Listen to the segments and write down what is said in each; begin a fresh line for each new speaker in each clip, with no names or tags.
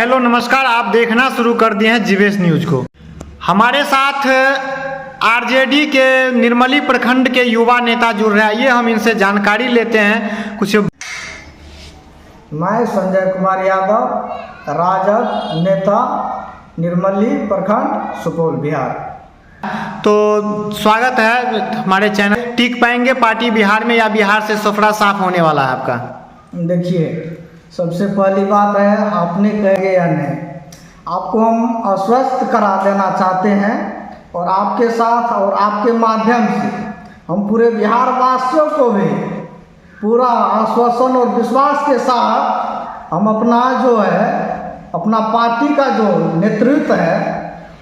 Hello नमस्कार, आप देखना शुरू कर दिए हैं जीवेश न्यूज को। हमारे साथ आरजेडी के निर्मली प्रखंड के युवा नेता जुड़ रहे हैं, ये हम इनसे जानकारी लेते हैं कुछ।
मैं संजय कुमार यादव, राजद नेता, निर्मली प्रखंड, सुपौल, बिहार।
तो स्वागत है हमारे चैनल। टिक पाएंगे पार्टी बिहार में या बिहार से सफरा साफ होने वाला है आपका?
देखिए, सबसे पहली बात है, आपने कहे या नहीं, आपको हम आश्वस्त करा देना चाहते हैं और आपके साथ और आपके माध्यम से हम पूरे बिहार वासियों को भी पूरा आश्वासन और विश्वास के साथ हम अपना जो है अपना पार्टी का जो नेतृत्व है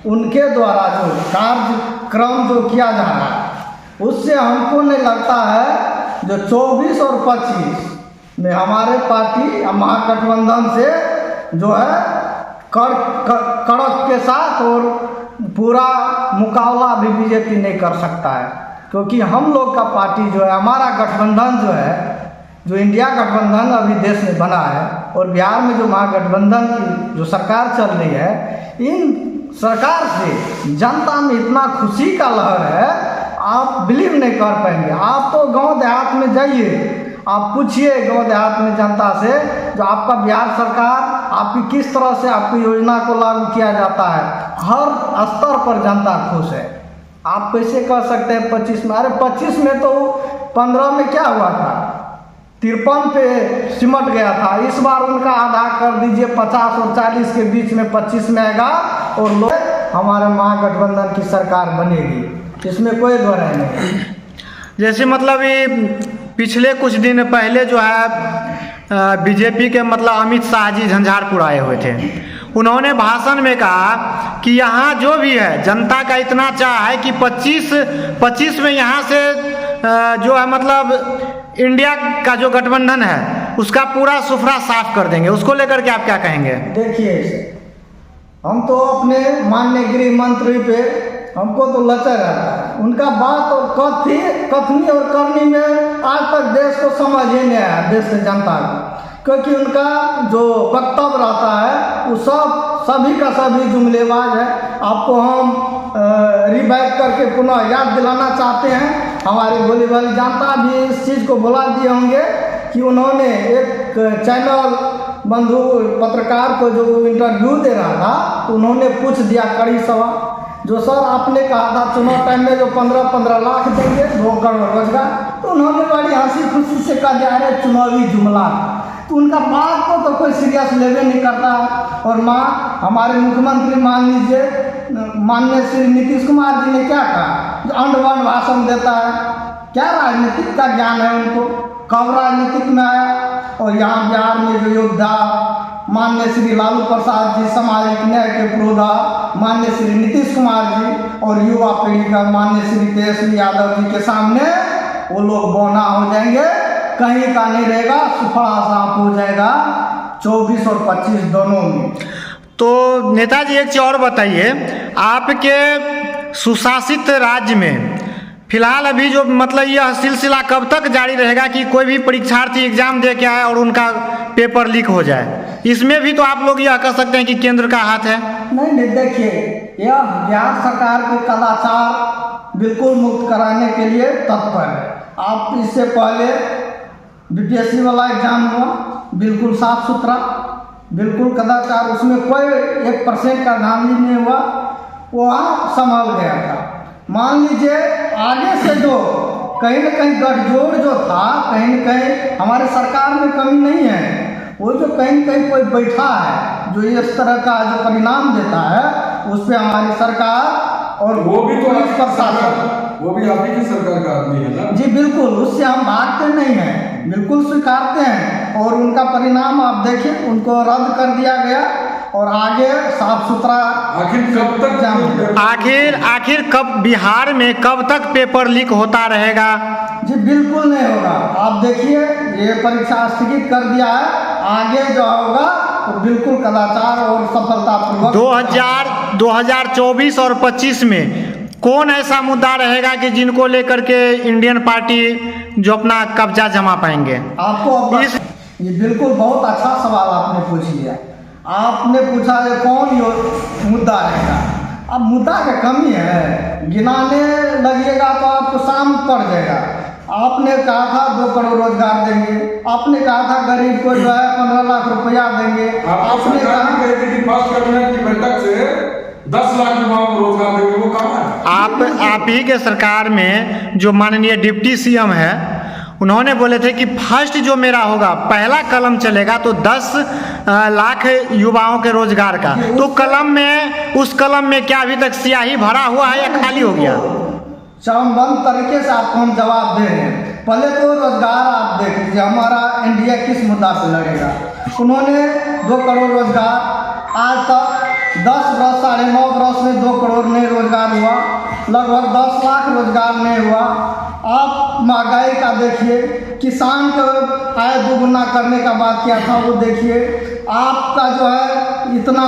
उनके द्वारा जो कार्यक्रम जो किया जा रहा है उससे हमको नहीं लगता है जो 24 और 25 में हमारे पार्टी महागठबंधन से जो है कड़क के साथ और पूरा मुकाबला भी बीजेपी नहीं कर सकता है, क्योंकि हम लोग का पार्टी जो है, हमारा गठबंधन जो है, जो इंडिया गठबंधन अभी देश में बना है और बिहार में जो महागठबंधन की जो सरकार चल रही है, इन सरकार से जनता में इतना खुशी का लहर है, आप बिलीव नहीं कर पाएंगे। आप तो गांव देहात में जाइए, आप पूछिए गांव देहात में जनता से, जो आपका बिहार सरकार आपकी किस तरह से आपकी योजना को लागू किया जाता है, हर स्तर पर जनता खुश है। आप कैसे कह सकते हैं 25 में? अरे 25 में तो 15 में क्या हुआ था, 53 पे सिमट गया था। इस बार उनका आधा कर दीजिए, 50 और 40 के बीच में 25 में आएगा और लोग हमारे महागठबंधन की सरकार बनेगी, इसमें कोई दो राय नहीं।
जैसे मतलब ये पिछले कुछ दिन पहले जो है बीजेपी के मतलब अमित शाह जी झंझारपुर आए हुए थे। उन्होंने भाषण में कहा कि यहाँ जो भी है जनता का इतना चाह है कि 25 में यहाँ से जो है मतलब इंडिया का जो गठबंधन है उसका पूरा सुफरा साफ कर देंगे। उसको लेकर के आप क्या कहेंगे?
देखिए, हम तो अपने माननीय गृह मंत्री पे हमको तो लचर रहता है, उनका बात और कथनी और करनी में आज तक देश को समझ ही नहीं आया, देश से जनता को, क्योंकि उनका जो वक्तव्य रहता है वो सभी का सभी जुमलेबाज है। आपको हम रिवाइव करके पुनः याद दिलाना चाहते हैं, हमारी गोली वाली जनता भी इस चीज़ को भुला दिए होंगे कि उन्होंने एक चैनल बंधु पत्रकार को जो इंटरव्यू दे रहा था तो उन्होंने पूछ दिया कड़ी सवाल, जो सर आपने कहा था चुनाव टाइम में जो 15-15 लाख देंगे 2 करोड़ रोजगार, तो उन्होंने बड़ी हंसी खुशी से कहा जा रहे चुनावी जुमला, तो उनका बात को तो कोई सीरियस लेवे नहीं करता। और हमारे मुख्यमंत्री मान लीजिए माननीय श्री नीतीश कुमार जी ने क्या कहा, जो अंडवन भाषण देता है, क्या राजनीतिक का ज्ञान है उनको, कब राजनीतिक में आया। और यहाँ बिहार में जो योद्धा माननीय श्री लालू प्रसाद जी, सामाजिक न्याय के पुरोधा माननीय श्री नीतीश कुमार जी और युवा पीढ़ी का माननीय श्री तेजस्वी यादव जी के सामने वो लोग बौना हो जाएंगे, कहीं का नहीं रहेगा, सुफड़ा साफ हो जाएगा 24 और 25 दोनों में।
तो नेताजी एक चीज और बताइए, आपके सुशासित राज्य में फिलहाल अभी जो मतलब यह सिलसिला कब तक जारी रहेगा कि कोई भी परीक्षार्थी एग्जाम दे के आए और उनका पेपर लीक हो जाए? इसमें भी तो आप लोग यह कह सकते हैं कि केंद्र का हाथ है।
नहीं, देखिए, यह बिहार सरकार को कदाचार बिल्कुल मुक्त कराने के लिए तत्पर है। आप इससे पहले बीपीएससी वाला एग्जाम हुआ, बिल्कुल साफ सुथरा, बिल्कुल कदाचार, उसमें कोई 1% का धांधली नहीं हुआ, वहाँ संभल गया था। मान लीजिए आगे से जो कहीं न कहीं गठजोड़ जो था, कहीं न कहीं हमारे सरकार में कमी नहीं है, वो जो कहीं न कहीं कोई बैठा है जो इस तरह का जो परिणाम देता है उस पर हमारी सरकार और
वो भी तो
पुलिस प्रशासन,
वो भी आप ही की सरकार का आदमी है ना
जी, बिल्कुल, उससे हम भागते नहीं हैं, बिल्कुल स्वीकारते हैं। और उनका परिणाम आप देखें, उनको रद्द कर दिया गया और आगे साफ सुथरा।
आखिर कब तक
आखिर कब बिहार में कब तक पेपर लीक होता रहेगा?
जी बिल्कुल नहीं होगा। आप देखिए, ये परीक्षा स्थगित कर दिया है, आगे जो होगा तो बिल्कुल कदाचार और सफलतापूर्वक
2024 और 25 में कौन ऐसा मुद्दा रहेगा कि जिनको लेकर के इंडियन पार्टी जो अपना कब्जा जमा पाएंगे?
आपको ये बिल्कुल बहुत अच्छा सवाल आपने पूछ लिया। आपने पूछा ये कौन मुद्दा रहेगा। अब मुद्दा का कमी है, गिनाने लगिएगा तो आपको शाम पड़ जाएगा। आपने कहा था 2 करोड़ रोजगार देंगे, आपने कहा था गरीब को जो है 15 लाख रुपया देंगे, आपने कहा
कि फर्स्ट कैबिनेट की बैठक से 10 लाख युवाओं को रोजगार देंगे, वो कहाँ है?
आप ही के सरकार में जो माननीय डिप्टी सीएम है, उन्होंने बोले थे कि फर्स्ट जो मेरा होगा, पहला कलम चलेगा तो 10 लाख युवाओं के रोजगार का। तो उस कलम में क्या अभी तक स्याही भरा हुआ है या खाली हो गया?
चरणबद्ध तरीके से आपको हम जवाब दे रहे हैं। पहले तो रोजगार आप देख लीजिए, हमारा इंडिया किस मुद्दा पे लड़ेगा। उन्होंने 2 करोड़ रोजगार, आज तक 10 वर्ष 9.5 वर्ष में 2 करोड़ नहीं रोजगार हुआ, लगभग 10 लाख रोजगार नहीं हुआ। आप महंगाई का देखिए, किसान को आय दोगुना करने का बात किया था वो देखिए। आपका जो है इतना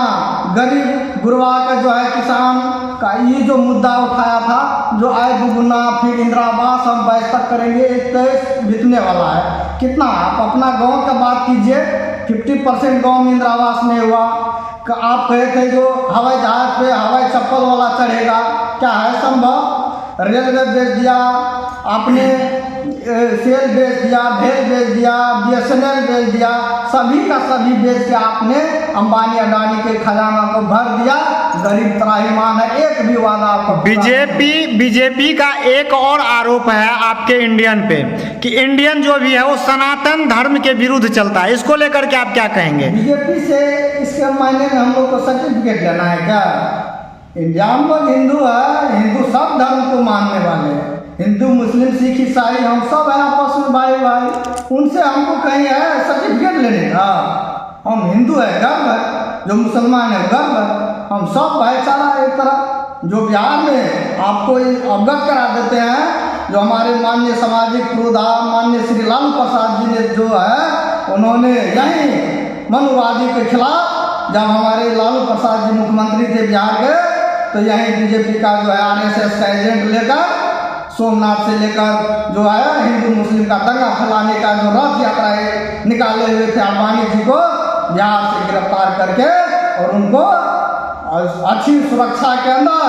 गरीब गुरबा का जो है किसान का ये जो मुद्दा उठाया था, जो आय दोगुना, फिर इंदिरा आवास हम 22 तक करेंगे, 23 बीतने वाला है। कितना आप अपना गांव का बात कीजिए, 50% गांव में इंदिरा आवास नहीं हुआ। आप कहे थे जो हवाई जहाज पे हवाई चप्पल वाला चढ़ेगा, क्या है संभव? रेलवे बेच दिया आपने, सेल बेच दिया, भेल बेच दिया, BSNL बेच दिया, सभी का सभी बेच के आपने अंबानी अडानी के खजाना को भर दिया। गरीब त्राहिमाम है, एक भी वादा आपको।
बीजेपी का एक और आरोप है आपके इंडियन पे कि इंडियन जो भी है वो सनातन धर्म के विरुद्ध चलता है। इसको लेकर के आप क्या कहेंगे?
बीजेपी से इसके मायने में हम लोग को सर्टिफिकेट लेना है क्या? इंडिया में लोग हिंदू है, हिंदू सब धर्म को मानने वाले हैं, हिंदू मुस्लिम सिख ईसाई हम सब है आपस में भाई भाई। उनसे हमको कहीं है सर्टिफिकेट लेने का? हम हिंदू है गर्व है, जो मुसलमान है गर्व है, हम सब भाईचारा एक तरह। जो बिहार में आपको अवगत करा देते हैं, जो हमारे माननीय सामाजिक प्रोधान माननीय श्री लालू प्रसाद जी ने जो है, उन्होंने यही मनुवादी के खिलाफ, जब हमारे लालू प्रसाद जी मुख्यमंत्री थे बिहार के, तो यही बीजेपी का जो है RSS का एजेंट लेकर सोमनाथ से लेकर जो है हिंदू मुस्लिम का दंगा फैलाने का जो रथ यात्रा निकाले हुए थे अंबानी जी को बिहार से गिरफ्तार करके और उनको अच्छी सुरक्षा के अंदर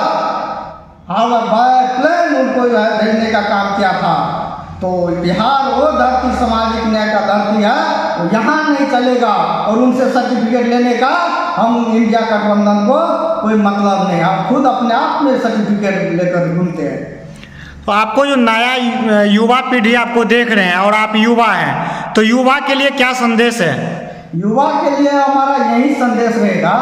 हवाई बाय प्लेन उनको जो है भेजने का काम किया था। तो बिहार वो धरती सामाजिक न्याय का धरती है, वो यहाँ नहीं चलेगा। और उनसे सर्टिफिकेट लेने का हम इंडिया गठबंधन को कोई मतलब नहीं, हम खुद अपने आप में सर्टिफिकेट लेकर घूमते हैं।
तो आपको जो नया युवा पीढ़ी आपको देख रहे हैं और आप युवा हैं, तो युवा के लिए क्या संदेश है?
युवा के लिए हमारा यही संदेश रहेगा,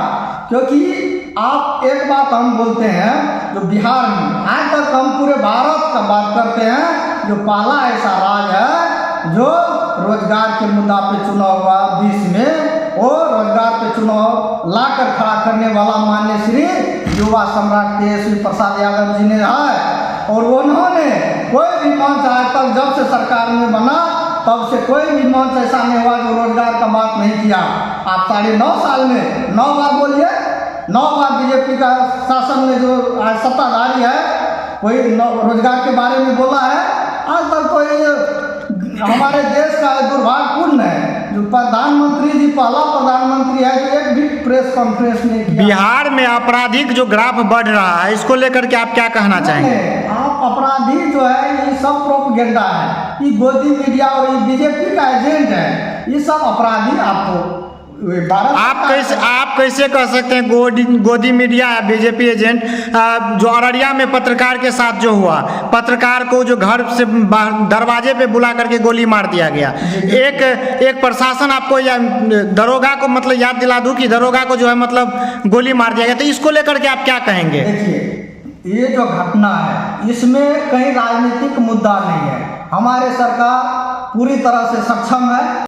क्योंकि आप एक बात हम बोलते हैं, जो बिहार में आज तक हम पूरे भारत का बात करते हैं, जो पहला ऐसा राज्य है जो रोजगार के मुद्दा पे चुनाव हुआ 20 में, और रोजगार पे चुनाव लाकर खड़ा करने वाला माननीय श्री युवा सम्राट तेजस्वी प्रसाद यादव जी ने है। और उन्होंने कोई भी मंच आज तक जब से सरकार में बना तब से कोई भी मंच ऐसा नहीं हुआ जो रोजगार का बात नहीं किया। आप 9.5 साल में 9 बार बोलिए, 9 बार बीजेपी का शासन में जो आज सत्ताधारी है कोई रोजगार के बारे में बोला है? आज तक कोई हमारे देश का दुर्भाग्यपूर्ण है, जो प्रधानमंत्री जी पहला प्रधानमंत्री है जो एक भी प्रेस कॉन्फ्रेंस नहीं किया।
बिहार में आपराधिक जो ग्राफ बढ़ रहा है, इसको लेकर के आप क्या कहना चाहेंगे?
आप अपराधी जो है ये सब प्रोपेगेंडा है, ये गोदी मीडिया और ये बीजेपी का एजेंट है, ये सब अपराधी आपको
आप कैसे कह सकते हैं गोदी मीडिया है बीजेपी एजेंट? जो अररिया में पत्रकार के साथ जो हुआ, पत्रकार को जो घर से दरवाजे पे बुला करके गोली मार दिया गया, एक प्रशासन आपको या दरोगा को मतलब याद दिला दूं कि दरोगा को जो है मतलब गोली मार दिया गया, तो इसको लेकर के आप क्या कहेंगे?
देखिए ये जो घटना है इसमें कहीं राजनीतिक मुद्दा नहीं है, हमारे सरकार पूरी तरह से सक्षम है।